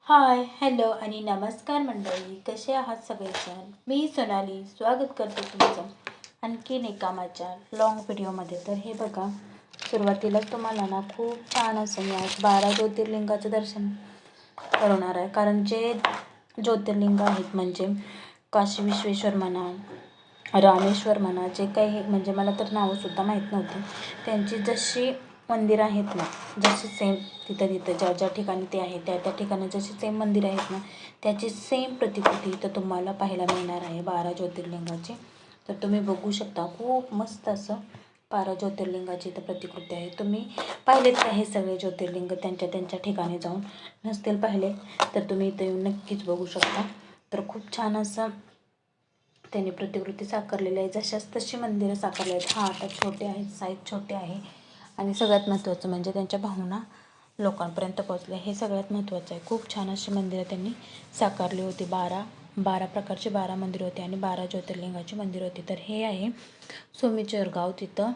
हाय, hello आणि नमस्कार मंडळी. कसे आहात सगळेजण? मी सोनाली स्वागत करते तुमचं आणखीन एका माझ्या लॉंग व्हिडिओमध्ये. तर हे बघा, सुरुवातीलाच तुम्हाला ना खूप छान असं मी आज 12 ज्योतिर्लिंगाचं दर्शन करवणार आहे. कारण जे ज्योतिर्लिंग आहेत म्हणजे काशी विश्वेश्वर म्हणा, रामेश्वर म्हणा, जे काही म्हणजे मला तर नावंसुद्धा माहीत नव्हती, त्यांची जशी मंदिरं आहेत ना, जशी सेम तिथं ज्या ज्या ठिकाणी ते आहे त्या त्या ठिकाणी जशी सेम मंदिरं आहेत ना, त्याची सेम प्रतिकृती इथं तुम्हाला पाहायला मिळणार आहे 12 ज्योतिर्लिंगाची. तर तुम्ही बघू शकता, खूप मस्त असं 12 ज्योतिर्लिंगाची इथं प्रतिकृती आहे. तुम्ही पाहिलेत का हे सगळे ज्योतिर्लिंग त्यांच्या त्यांच्या ठिकाणी जाऊन? नसतील पाहिले तर तुम्ही इथं येऊन नक्कीच बघू शकता. तर खूप छान असं त्यांनी प्रतिकृती साकारलेली आहे. जशाच तशी मंदिरं साकारली आहेत. हां, आता छोटे आहेत, साईज छोटे आहे आणि सगळ्यात महत्त्वाचं म्हणजे त्यांच्या भावना लोकांपर्यंत पोहोचल्या, हे सगळ्यात महत्त्वाचं आहे. खूप छान अशी मंदिरं त्यांनी साकारली होती. 12 प्रकारची 12 मंदिरं होती आणि 12 ज्योतिर्लिंगाची मंदिरं होती. तर हे आहे सोमेश्वर गाव. तिथं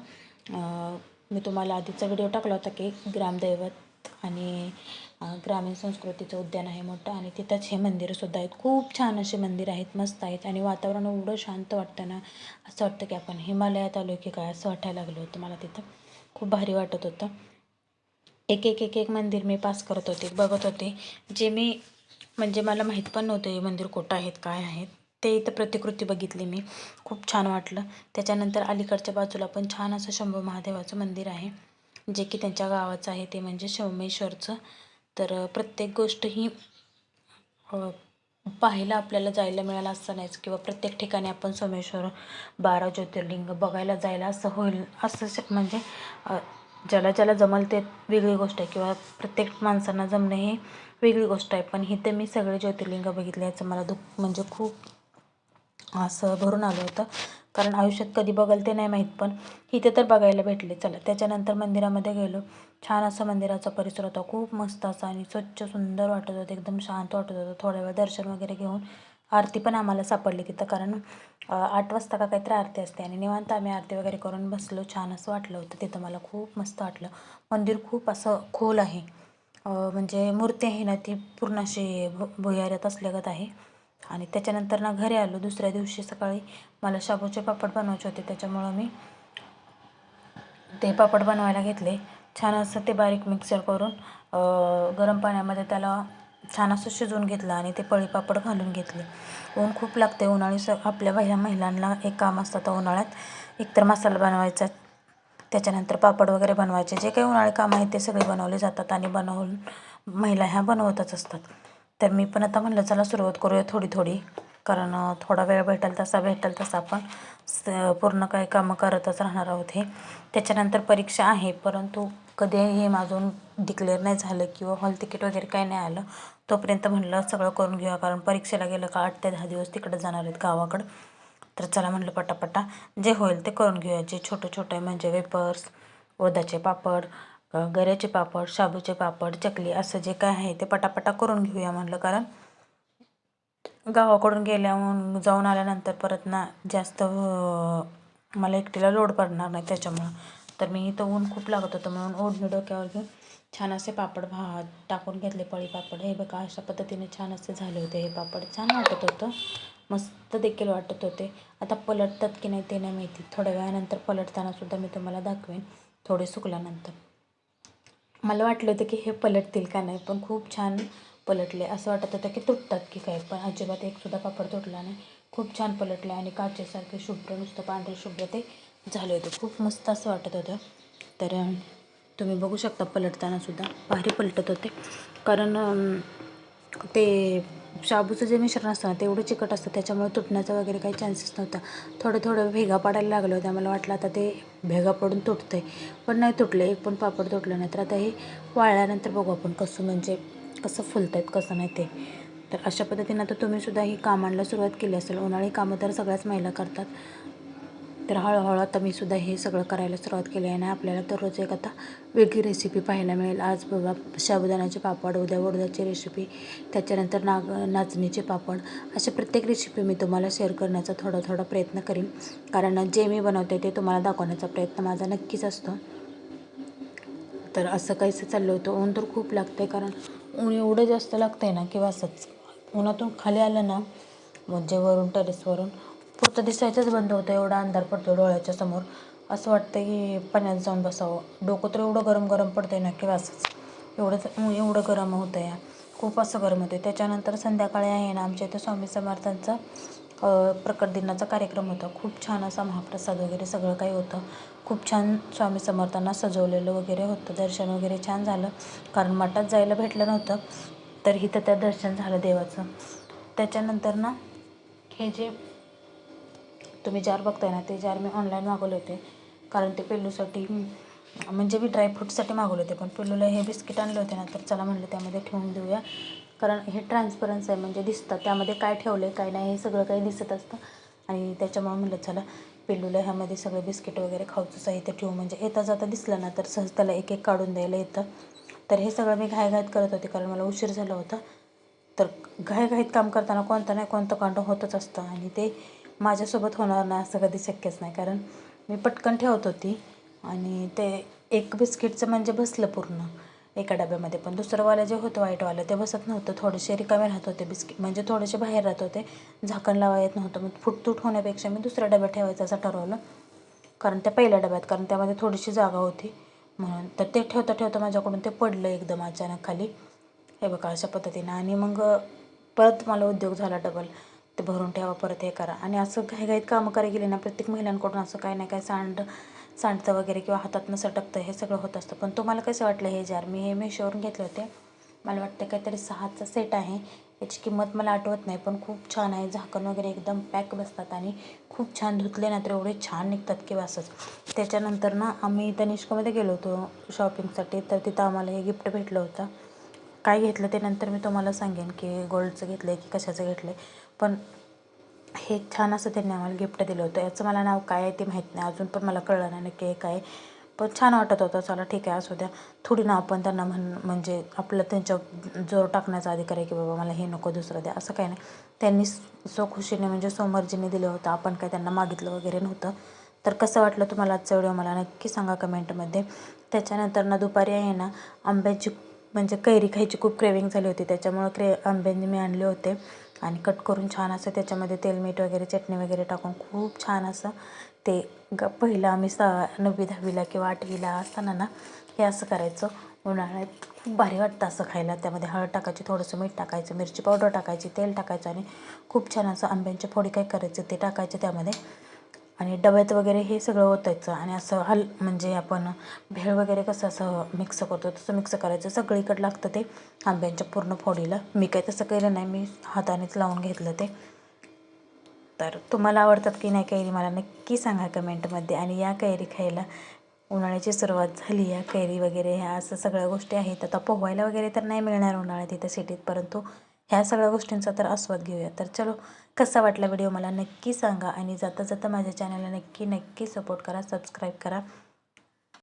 मी तुम्हाला आधीचा व्हिडिओ टाकला होता की ग्रामदैवत आणि ग्रामीण संस्कृतीचं उद्यान आहे मोठं, आणि तिथंच हे मंदिरंसुद्धा आहेत. खूप छान असे मंदिर आहेत, मस्त आहेत आणि वातावरण एवढं शांत वाटतं ना, असं वाटतं की आपण हिमालयात आलो की काय, असं वाटायला लागलं होतं मला. तिथं खूप भारी वाटत होतं. एक एक एक एक मंदिर मी पास करत होते, बघत होते, जे मी म्हणजे मला माहीत पण नव्हतं हे मंदिर कुठं आहेत, काय आहेत. ते इथं प्रतिकृती बघितली मी, खूप छान वाटलं. त्याच्यानंतर अलीकडच्या बाजूला पण छान असं शंभू महादेवाचं मंदिर आहे, जे की त्यांच्या गावाचं आहे, ते म्हणजे सोमेश्वरचं. तर प्रत्येक गोष्ट ही पाहायला आपल्याला जायला मिळालं असं नाहीच, किंवा प्रत्येक ठिकाणी आपण सोमेश्वर 12 ज्योतिर्लिंग बघायला जायला असं होईल असं म्हणजे ज्याला ज्याला जमल ते वेगळी गोष्ट आहे, किंवा प्रत्येक माणसांना जमणं ही वेगळी गोष्ट आहे. पण इथे मी सगळे ज्योतिर्लिंग बघितले याचं मला म्हणजे खूप असं भरून आलं होतं. कारण आयुष्यात कधी बघाल ते नाही माहीत, पण इथे तर बघायला भेटले. चला, त्याच्यानंतर मंदिरामध्ये गेलो. छान असा मंदिराचा परिसर होता, खूप मस्त असा आणि स्वच्छ सुंदर वाटत होतं, एकदम शांत वाटत होतं. थोड्या वेळ दर्शन वगैरे घेऊन आरती पण आम्हाला सापडली तिथं, कारण 8 वाजता का काहीतरी आरती असते, आणि निवांत आम्ही आरती वगैरे करून बसलो. छान असं वाटलं होतं तिथं, मला खूप मस्त वाटलं. मंदिर खूप असं खोल आहे, म्हणजे मूर्ती आहे ना ती पूर्ण अशी भुयाऱ्यात असल्यागत आहे. आणि त्याच्यानंतर ना घरी आलो. दुसऱ्या दिवशी सकाळी मला शाबूचे पापड बनवायचे होते, त्याच्यामुळं मी ते पापड बनवायला घेतले. छान असं ते बारीक मिक्सर करून गरम पाण्यामध्ये त्याला छान असं शिजवून घेतलं आणि ते पळी पापड घालून घेतले. ऊन खूप लागते उन्हाळी. आपल्या महिलांना एक काम असतं तर उन्हाळ्यात, एकतर मसाला बनवायचा, त्याच्यानंतर पापड वगैरे बनवायचे, जे काही उन्हाळी कामं आहेत ते सगळे बनवले जातात आणि बनवून महिला ह्या बनवतच असतात. तर मी पण आता म्हणलं चला सुरुवात करूया थोडी थोडी, कारण थोडा वेळ भेटेल तसा आपण पूर्ण काही कामं करतच राहणार आहोत. हे त्याच्यानंतर परीक्षा आहे, परंतु कधी हे माझून डिक्लेअर नाही झालं किंवा हॉल तिकीट वगैरे काही नाही आलं, तोपर्यंत म्हणलं सगळं करून घेऊया. कारण परीक्षेला गेलं का 8 ते 10 दिवस तिकडं जाणार आहेत गावाकडं. तर चला म्हणलं पटापटा जे होईल ते करून घेऊया. जे छोटे छोटे म्हणजे वेपर्स, उडदाचे पापड, गऱ्याचे पापड, शाबूचे पापड, चकली, असं जे काय आहे ते पटापटा करून घेऊया म्हणलं. कारण गावाकडून जाऊन आल्यानंतर परत ना जास्त मला एकटीला लोड पडणार नाही त्याच्यामुळं. तर मी इथं ऊन खूप लागत होतं म्हणून ओढणी डोक्यावर घेऊन छान असे पापड टाकून घेतले, पळी पापड. हे बघा, अशा पद्धतीने छान असे झाले होते हे पापड. छान वाटत होतं, मस्त देखील वाटत होते. आता पलटतात की नाही ते नाही माहिती, थोड्या वेळानंतर पलटताना सुद्धा मी तुम्हाला दाखवेन, थोडे सुकल्यानंतर. मला वाटलं होतं की हे पलटतील का नाही, पण खूप छान पलटले. असं वाटत होतं की तुटतात की काय, पण अजिबात एकसुद्धा पापड तुटला नाही. खूप छान पलटले आणि काचेसारखे शुभ्र, नुसतं पांढरे शुभ्र ते झाले होते. खूप मस्त असं वाटत होतं. तर तुम्ही बघू शकता पलटताना सुद्धा भारी पलटत होते. कारण ते शाबूचं जे मिश्रण असतं ना ते एवढं चिकट असतं, त्याच्यामुळे तुटण्याचा वगैरे काही चान्सेस नव्हता. थोडं भेगा पडायला लागलं होत्या. मला वाटलं आता ते भेगा पडून तुटतं आहे, पण नाही तुटलं, एक पण पापड तुटलं नाही. तर आता हे वाळल्यानंतर बघू आपण कसं फुलत आहेत कसं नाही ते. तर अशा पद्धतीनं आता तुम्हीसुद्धा ही कामांना सुरुवात केली असेल. उन्हाळी कामं तर सगळ्याच महिला करतात. तर हळूहळू आता मी सुद्धा हे सगळं करायला सुरुवात केली आहे आणि आपल्याला दररोज एक आता वेगळी रेसिपी पाहायला मिळेल. आज बघा साबुदाण्याचे पापड, उद्या उडदाची रेसिपी, त्याच्यानंतर नाचणीचे पापड. अशा प्रत्येक रेसिपी मी तुम्हाला शेअर करण्याचा थोडा प्रयत्न करीन, कारण जे मी बनवते ते तुम्हाला दाखवण्याचा प्रयत्न माझा नक्कीच असतो. तर असं काहीसं चाललं होतं. ऊन तर खूप लागतं आहे, कारण ऊन एवढं जास्त लागतं आहे ना किंवा असंच उन्हातून खाली आलं ना म्हणजे वरून टेरेसवरून पुढचं दिसायचंच बंद होतं. एवढा अंधार पडतो डोळ्याच्या समोर. असं वाटतं की पाण्यात जाऊन बसावं. डोकं तर एवढं गरम गरम पडतं आहे ना किंवा असंच एवढं गरम होतं या खूप असं गरम होतं. त्याच्यानंतर संध्याकाळी आहे ना आमच्या इथं स्वामी समर्थांचा प्रकट दिनाचा कार्यक्रम होता. खूप छान असा महाप्रसाद वगैरे सगळं काही होतं. खूप छान स्वामी समर्थांना सजवलेलं वगैरे होतं. दर्शन वगैरे छान झालं कारण मठात जायला भेटलं नव्हतं तर इथं त्या दर्शन झालं देवाचं. त्याच्यानंतर ना हे जे तुम्ही जार बघताय ना ते जार मी ऑनलाईन मागवले होते कारण ते पिल्लूसाठी म्हणजे मी ड्रायफ्रूटसाठी मागवले होते पण पिल्लूला हे बिस्किट आणले होते ना तर चला म्हणलं त्यामध्ये ठेवून देऊया कारण हे ट्रान्सपरन्स आहे म्हणजे दिसतं त्यामध्ये काय ठेवलं आहे काय नाही हे सगळं काही दिसत असतं आणि त्याच्यामुळे म्हणलं चला पिल्लूला ह्यामध्ये सगळे बिस्किट वगैरे खाऊचं साहित्य ठेवू म्हणजे येता जाता दिसलं ना तर सहज त्याला एक एक काढून द्यायला येतं. तर हे सगळं मी घाईघाईत करत होते कारण मला उशीर झाला होता. तर घाईघाईत काम करताना कोणतं नाही कोणतं कांड होतच असतं आणि ते माझ्यासोबत होणार नाही असं कधी शक्यच नाही कारण मी पटकन ठेवत होती आणि ते एक बिस्किटचं म्हणजे बसलं पूर्ण एका डब्यामध्ये पण दुसरंवालं जे होतं व्हाईटवालं ते बसत नव्हतं. थोडेसे रिकामे राहत होते बिस्किट म्हणजे थोडेसे बाहेर राहत होते. झाकण लावा येत नव्हतं. मग फुटतूट होण्यापेक्षा मी दुसऱ्या डब्यात ठेवायचं असं ठरवलं कारण त्या पहिल्या डब्यात कारण त्यामध्ये थोडीशी जागा होती म्हणून. तर ते ठेवता ठेवता माझ्याकडून ते पडलं एकदम अचानक खाली हे बघा अशा पद्धतीनं आणि मग परत मला उद्योग झाला डबल ते भरून ठेवा परत हे करा आणि असं घाईघाईत कामं करायला गेले ना प्रत्येक महिलांकडून असं काही नाही काय सांडतं वगैरे किंवा हातातनं सटकतं हे सगळं होत असतं. पण तुम्हाला कसं वाटलं हे जार मी हे मेशोवरून घेतले होते. मला वाटतं काहीतरी 6चा सेट आहे. याची किंमत मला आठवत नाही पण खूप छान आहे. झाकण वगैरे एकदम पॅक बसतात आणि खूप छान धुतले ना तर एवढे छान निघतात किंवा असंच. त्याच्यानंतर ना आम्ही तनिष्कमध्ये गेलो होतो शॉपिंगसाठी तर तिथं आम्हाला हे गिफ्ट भेटलं होतं. काय घेतलं ते नंतर मी तुम्हाला सांगेन की गोल्डचं घेतलं आहे की कशाचं घेतलं आहे पण हे छान असं त्यांनी आम्हाला गिफ्ट दिलं होतं. याचं मला नाव काय आहे ते माहीत नाही अजून पण मला कळलं नाही नक्की काय पण छान वाटत होतं. चला ठीक आहे असू द्या थोडी ना आपण त्यांना म्हणजे आपलं त्यांच्या जोर टाकण्याचा अधिकार आहे की बाबा मला हे नको दुसरं द्या असं काही नाही. त्यांनी स्वखुशीने म्हणजे स्वमर्जीने दिलं होतं. आपण काय त्यांना मागितलं वगैरे नव्हतं. तर कसं वाटलं तुम्हाला आजचा व्हिडिओ मला नक्की सांगा कमेंटमध्ये. त्याच्यानंतर ना दुपारी आहे ना आंब्याची म्हणजे कैरी खायची खूप क्रेविंग झाली होती त्याच्यामुळं आंब्यांनी मी आणले होते आणि कट करून छान असं त्याच्यामध्ये तेल मीठ वगैरे चटणी वगैरे टाकून खूप छान असं ते पहिलं आम्ही 9वी 10वीला किंवा 8वीला असताना ना हे असं करायचं. उन्हाळ्यात खूप भारी वाटतं असं खायला. त्यामध्ये हळद टाकायची थोडंसं मीठ टाकायचं मिरची पावडर टाकायची तेल टाकायचं आणि खूप छान असं आंब्यांच्या फोडी काय करायचं ते टाकायचं त्यामध्ये आणि डब्यात वगैरे हे सगळं ओतायचं आणि असं म्हणजे आपण भेळ वगैरे कसं असं मिक्स करतो तसं मिक्स करायचं. सगळीकडे लागतं ते आंब्यांच्या पूर्ण फोडीला. मी काही तसं केलं नाही मी हातानेच लावून घेतलं ते. तर तुम्हाला आवडतात की नाही कैरी मला नक्की सांगा कमेंटमध्ये. आणि या कैरी खायला उन्हाळ्याची सुरुवात झाली या कैरी वगैरे ह्या असं सगळ्या गोष्टी आहेत. आता पोहायला वगैरे तर नाही मिळणार उन्हाळ्यात इथं सिटीत परंतु ह्या सगळ्या गोष्टींचा तर आस्वाद घेऊया. तर चलो कसा वाटला व्हिडिओ मला नक्की सांगा आणि जाता जाता माझ्या चॅनलला नक्की सपोर्ट करा सबस्क्राईब करा.